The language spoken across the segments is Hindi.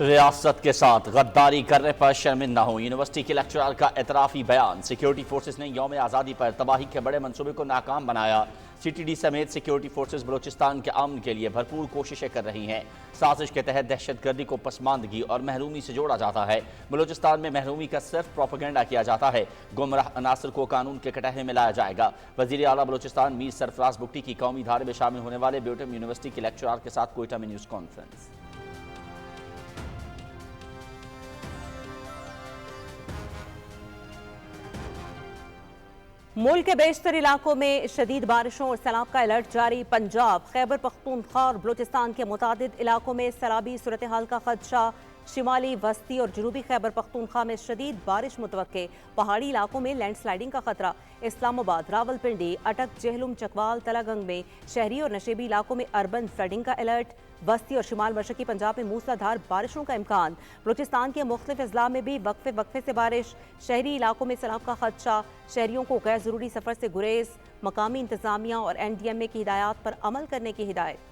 रियासत के साथ गद्दारी करने पर शर्मिंदा हो, यूनिवर्सिटी के लेक्चरर का एतराफ़ी बयान। सिक्योरिटी फोर्सेस ने यौम आज़ादी पर तबाही के बड़े मंसूबे को नाकाम बनाया। CTD समेत सिक्योरिटी फोर्सेस बलूचिस्तान के अमन के लिए भरपूर कोशिशें कर रही हैं। साजिश के तहत दहशतगर्दी को पसमानदगी और महरूमी से जोड़ा जाता है। बलूचिस्तान में महरूमी का सिर्फ प्रोपेगेंडा किया जाता है। गुमराह अनासर को कानून के कटहरे में लाया जाएगा। वज़ीर आला बलूचिस्तान मीर सरफराज बुगटी की कौमी धारे में शामिल होने वाले ब्यूटम यूनिवर्सिटी के लेक्चरर के साथ कोयटा में न्यूज़ कॉन्फ्रेंस। मुल्क के बेशतर इलाकों में शदीद बारिशों और सैलाब का अलर्ट जारी। पंजाब, खैबर पख्तूनख्वा और बलूचिस्तान के मुतादिद इलाकों में सैलाबी सूरत हाल का खदशा। शिमाली, वस्ती और जनूबी खैबर पख्तूनख्वा में शदीद बारिश मुतवक्के। पहाड़ी इलाकों में लैंडस्लाइडिंग का खतरा। इस्लामाबाद, रावलपिंडी, अटक, जेहलुम, चकवाल, तलागंग में शहरी और नशेबी इलाकों में अर्बन फ्लडिंग का अलर्ट। वस्ती और शिमाल मशरकी पंजाब में मूसलाधार बारिशों का इम्कान। बलूचिस्तान के मुख्तलिफ अजला में भी वक्फे से बारिश। शहरी इलाकों में सैलाब का खदशा। शहरियों को गैर जरूरी सफर से गुरेज। मकामी इंतजामिया और NDMA की हिदायत पर अमल करने की हिदायत।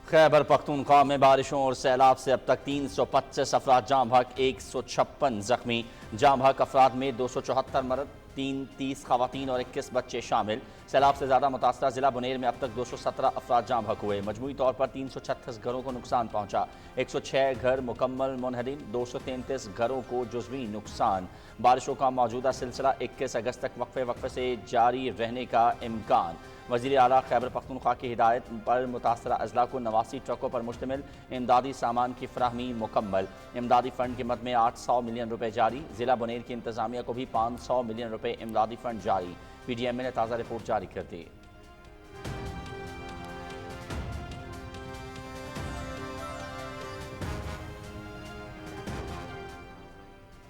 खैबर पख्तूनख्वा में बारिशों और सैलाब से अब तक 325 अफराद जाम हक, 156 जख्मी। जाम हक अफराद में 274 मर्द, 30 खवातीन और 21 बच्चे शामिल। सैलाब से ज़्यादा मुतासरा जिला बुनेर में अब तक 217 अफराद जाम हक हुए। मजमूई तौर पर 336 घरों को नुकसान पहुंचा। 106 घर मुकम्मल मुनहदिम, 233 घरों को जुज़वी नुकसान। बारिशों का मौजूदा सिलसिला 21 अगस्त तक वक्फे से जारी रहने का इम्कान। वज़ीर आला खैबर पख्तूनख्वा की हिदायत पर मुतासरा अजला को 89 ट्रकों पर मुश्तमिल इमदादी सामान की फराहमी मुकम्मल। इमदादी फ़ंड की मद में 800 मिलियन रुपये जारी। ज़िला बुनेर की इंतज़ामिया को भी 500 मिलियन रुपये इमदादी फ़ंड जारी। PDMA ने ताज़ा रिपोर्ट जारी कर दी।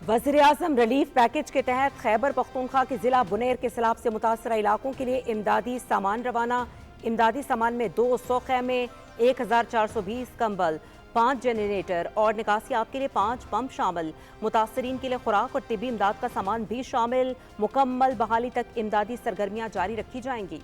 वज़ीर आज़म रिलीफ पैकेज के तहत खैबर पख्तूनख्वा के जिला बुनेर के सैलाब से मुतासरा इलाकों के लिए इमदादी सामान रवाना। इमदादी सामान में 200 खैमे, 1420 कंबल, 5 जनरेटर और निकासियाब के लिए 5 पंप शामिल। मुतासरीन के लिए खुराक और तिब्बी इमदाद का सामान भी शामिल। मुकम्मल बहाली तक इमदादी सरगर्मियाँ जारी रखी जाएंगी।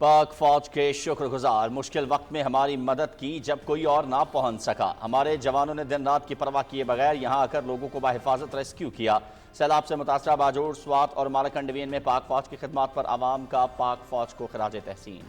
पाक फौज के शुक्रगुजार, मुश्किल वक्त में हमारी मदद की जब कोई और ना पहुंच सका। हमारे जवानों ने दिन रात की परवाह किए बगैर यहां आकर लोगों को बाहिफाजत रेस्क्यू किया। सैलाब से मुतासरा बाजोड़, स्वात और मालाकंड डिवीजन में पाक फौज की खिदमत पर आवाम का पाक फौज को खराज तहसीन।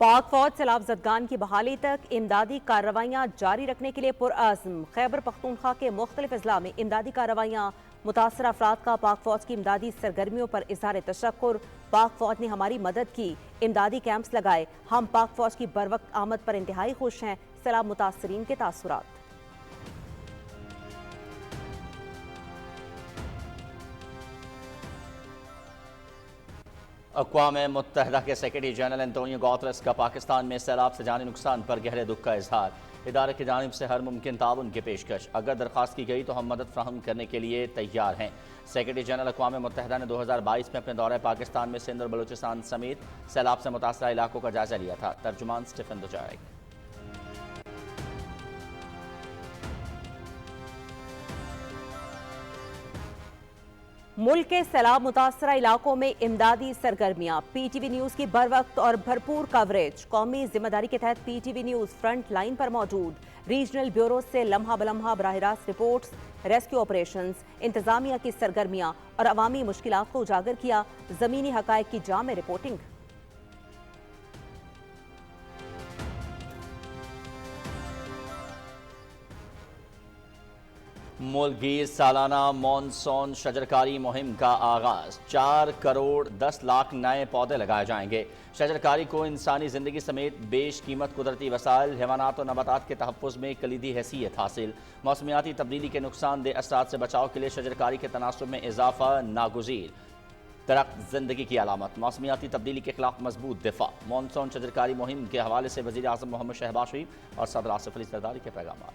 पाक फौज सैलाब ज़दगान की बहाली तक इमदादी कार्रवाइयाँ जारी रखने के लिए पुरअज़्म। खैबर पख्तूनख्वा के मुख्तलिफ अजला में इमदादी कार्रवाइयाँ। मुतासर अफराद का पाक फौज की इमदादी सरगर्मियों पर इज़हार तशक्कुर। पाक फौज ने हमारी मदद की, इमदादी कैंप्स लगाए, हम पाक फौज की बरवक्त आमद पर इंतहाई खुश हैं। सैलाब मुतासरीन के तासुरात। अक़वाम मुत्तहदा के सेक्रेटरी जनरल एंटोनियो गुतेरेस का पाकिस्तान में सैलाब से जानी नुकसान पर गहरे दुख का इजहार। इदारे की जानिब से हर मुमकिन ताउन की पेशकश, अगर दरख्वास्त की गई तो हम मदद फ्राहम करने के लिए तैयार हैं। सेक्रेटरी जनरल अक़वाम मुत्तहदा ने 2022 में अपने दौरे पाकिस्तान में सिंध और बलूचिस्तान समेत सैलाब से मुतासरा इलाकों का जायजा लिया था। तर्जुमान स्टीफन दुजारिक। मुल्क के सैलाब मुतासरा इलाकों में इमदादी सरगर्मियां। पीटीवी न्यूज की बर वक्त और भरपूर कवरेज। कौमी जिम्मेदारी के तहत पीटीवी न्यूज फ्रंट लाइन पर मौजूद। रीजनल ब्यूरो से लम्हा बलम्हा बराह रास्त रिपोर्ट्स, रेस्क्यू ऑपरेशंस, इंतजामिया की सरगर्मियां और अवामी मुश्किलात को उजागर किया। जमीनी हकायक की जाम में रिपोर्टिंग। मुल्कगीर सालाना मॉनसून शजरकारी मुहिम का आगाज। 4 करोड़ 10 लाख नए पौधे लगाए जाएंगे। शजरकारी को इंसानी जिंदगी समेत बेशकीमत कुदरती वसाइल, हैवानात और नबातात के तहफ़्फ़ुज़ में कलीदी हैसियत हासिल। मौसमियाती तब्दीली के नुकसानदेह असरात से बचाव के लिए शजरकारी के तनासुब में इजाफा नागुज़ीर। दरख्त जिंदगी की अलामत, मौसमियाती तब्दीली के खिलाफ मजबूत दिफा। मॉनसून शजरकारी मुहिम के हवाले से वज़ीर आज़म मोहम्मद शहबाज शरीफ और सदर आसिफ अली ज़रदारी के पैगाम।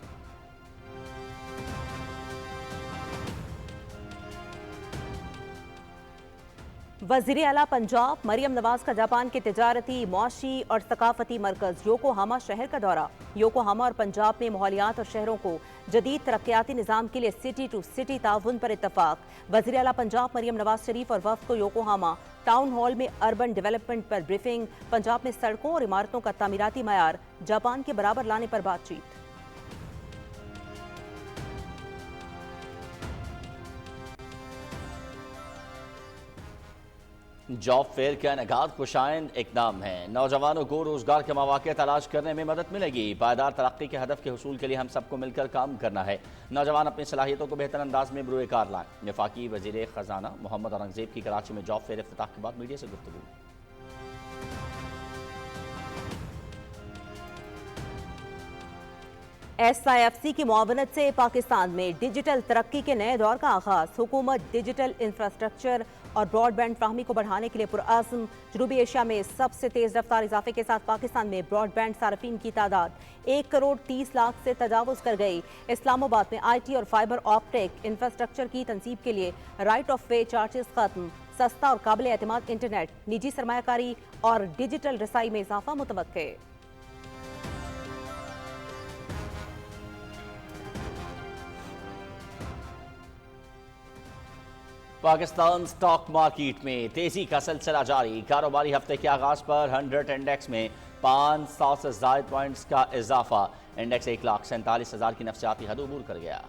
वज़ीर आला पंजाब मरियम नवाज का जापान के तिजारती, मौशी और सकाफती मरकज़ योकोहामा शहर का दौरा। योकोहामा और पंजाब में माहौलियात और शहरों को जदीद तरक्याती निज़ाम के लिए सिटी टू सिटी ताउन पर इत्तफाक। वज़ीर आला पंजाब मरियम नवाज शरीफ और वफ़द को योकोहामा टाउन हॉल में अर्बन डेवलपमेंट पर ब्रीफिंग। पंजाब में सड़कों और इमारतों का तामीराती मयार जापान के बराबर लाने पर बातचीत। जॉब फेयर का इनेकाद खुशाइन इकदाम है। नौजवानों को रोजगार के मौके तलाश करने में मदद मिलेगी। पायदार तरक्की के हदफ के हुसूल के लिए हम सबको मिलकर काम करना है। नौजवान अपनी सलाहियतों को बेहतर अंदाज में बरूए कार लाएं। वफाकी वजीर खजाना मोहम्मद औरंगजेब की कराची में जॉब फेयर इफ्तिताह के बाद मीडिया से गुफ्तगू। SIFC की मुआवनत से पाकिस्तान में डिजिटल तरक्की के नए दौर का आगाज। हुकूमत डिजिटल इंफ्रास्ट्रक्चर और ब्रॉडबैंड फ्राहमी को बढ़ाने के लिए पुरअज़्म। जनूबी एशिया में सबसे तेज रफ्तार इजाफे के साथ पाकिस्तान में ब्रॉडबैंड सार्फिन की तादाद 1 करोड़ 30 लाख से तजावुज़ कर गई। इस्लामाबाद में IT और फाइबर ऑप्टिक इंफ्रास्ट्रक्चर की तनसीब के लिए राइट ऑफ वे चार्जेस खत्म। सस्ता और काबिल एतमाद इंटरनेट, निजी सरमायाकारी और डिजिटल रसाई में इजाफा मुतवक्के। पाकिस्तान स्टॉक मार्केट में तेजी का सिलसिला जारी। कारोबारी हफ्ते के आगाज पर 100 इंडेक्स में 500 से ज़ायद पॉइंट्स का इजाफा। इंडेक्स 1,47,000 की नफसियाती हद अबूर कर गया।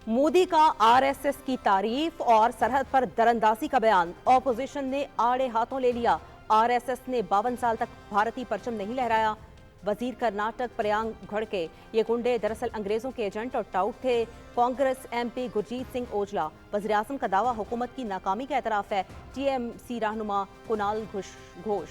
मोदी का RSS की तारीफ और सरहद पर दरअंदाजी का बयान। ऑपोजिशन ने आड़े हाथों ले लिया। RSS ने 52 साल तक भारतीय परचम नहीं लहराया। वजीर कर्नाटक प्रियांक खड़गे, ये गुंडे दरअसल अंग्रेजों के एजेंट और टाउट थे। कांग्रेस MP गुरजीत सिंह ओजला, वज़ीर आज़म का दावा हुकूमत की नाकामी का एतराफ़ है। TMC रहनुमा कुणाल घोष।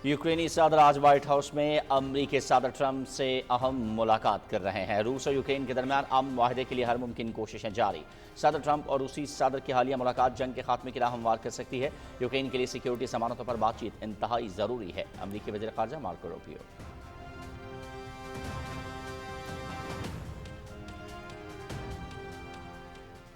यूक्रेनी सदर आज व्हाइट हाउस में अमरीकी सदर ट्रंप से अहम मुलाकात कर रहे हैं। रूस और यूक्रेन के दरमियान अमन मुआहदे के लिए हर मुमकिन कोशिशें जारी। सदर ट्रंप और रूसी सदर की हालिया मुलाकात जंग के खात्मे की राह हमवार कर सकती है। यूक्रेन के लिए सिक्योरिटी जमानतों पर बातचीत इंतहाई जरूरी है। अमरीकी वज़ीर ख़ारजा मार्को रूबियो।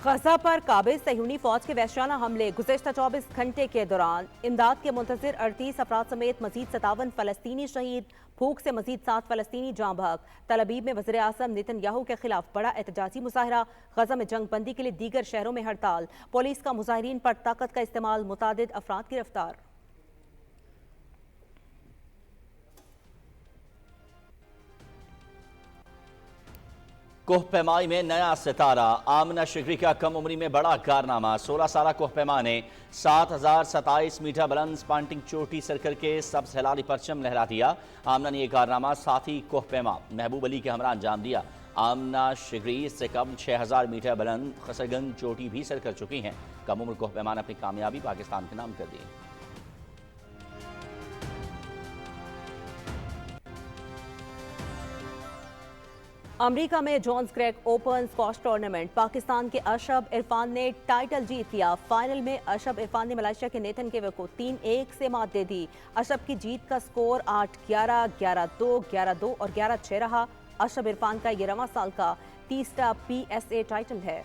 गजा पर काबिज सह्यूनी फौज के वहशियाना हमले। गुज़श्ता 24 घंटे के दौरान इमदाद के मुंतज़िर 38 अफराद समेत मजीद 57 फ़लस्तीनी शहीद। भूख से मजीद 7 फ़लस्तीनी जाँ बहक। तल अबीब में वज़ीर आज़म नेतन्याहू के खिलाफ बड़ा एहतजाजी मुज़ाहरा। गजा में जंग बंदी के लिए दीगर शहरों में हड़ताल। पुलिस का मुज़ाहिरीन पर ताकत का इस्तेमाल। मुतादिद अफराद गिरफ्तार। कोहपेमाई में नया सितारा आमना शिगरी का कम उम्री में बड़ा कारनामा। 16 साल कोहपेमा ने 7027 मीटर बुलंद स्पांटिंग चोटी सर करके सब्ज हिलाली परचम लहरा दिया। आमना ने यह कारनामा साथी कोहपेमा महबूब अली के हमरा अंजाम दिया। आमना शिगरी इससे कम 6000 मीटर बुलंद खसरगंज चोटी भी सर कर चुकी हैं। कम उम्र कोहपेमा ने अपनी कामयाबी पाकिस्तान के नाम कर दी। अमेरिका में Johns Craig open squash tournament Pakistan के अशरफ इरफान ने टाइटल जीत लिया। फाइनल में अशरफ इरफान ने मलेशिया के नेथन केवर को 3-1 से मात दे दी। अशरफ की जीत का स्कोर 8-11, 11-2, 11-2 और 11-6 रहा। अशरफ इरफान का 11वां साल का तीसरा PSA टाइटल है।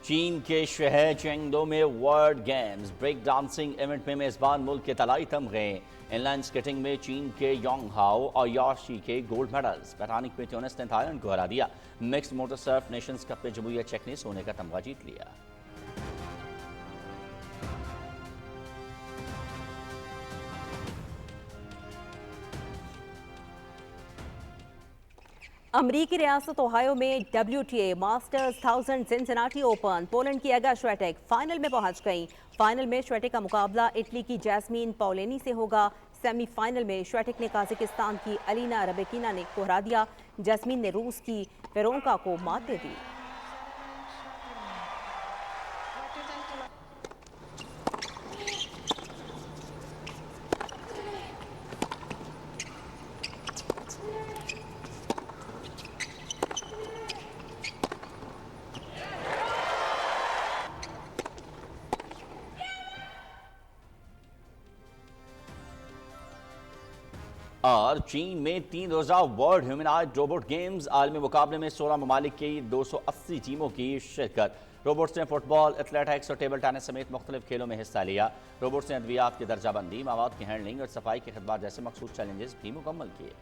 चीन के शहर चेंगडो में world games break dancing event में मेजबान मुल्क के तलाई तमगे। इनलाइन स्केटिंग में चीन के योंग हाओ और याशी के गोल्ड मेडल्स। पैरानिक में ट्यूनिस ने थाईलैंड को हरा दिया। Mixed motor Surf Nations cup में जमुइया चेक ने सोने का तमगा जीत लिया। अमरीकी रियासत ओहायो में WTA masters 1000 Cincinnati open Poland की एगा श्वेटेक फाइनल में पहुंच गई। फाइनल में श्वेटेक का मुकाबला इटली की जैस्मीन पाउलेनी से होगा। सेमीफाइनल में श्वेटेक ने काजाकिस्तान की अलीना रबेकिना ने को हरा दिया। जैस्मीन ने रूस की वेरोंका को मात दे दी। और चीन में 3 रोजा वर्ल्ड ह्यूमनॉइड रोबोट गेम्स आलमी मुकाबले में 16 ममालिक की 280 टीमों की शिरकत। रोबोट्स ने फुटबॉल, एथलेटिक्स और टेबल टेनिस समेत मुख्तलिफ खेलों में हिस्सा लिया। रोबोट्स ने अद्वियात की दर्जाबंदी, मवाद की हैंडलिंग और सफाई की खिदमत जैसे मखसूस चैलेंजेस भी मुकम्मल किए।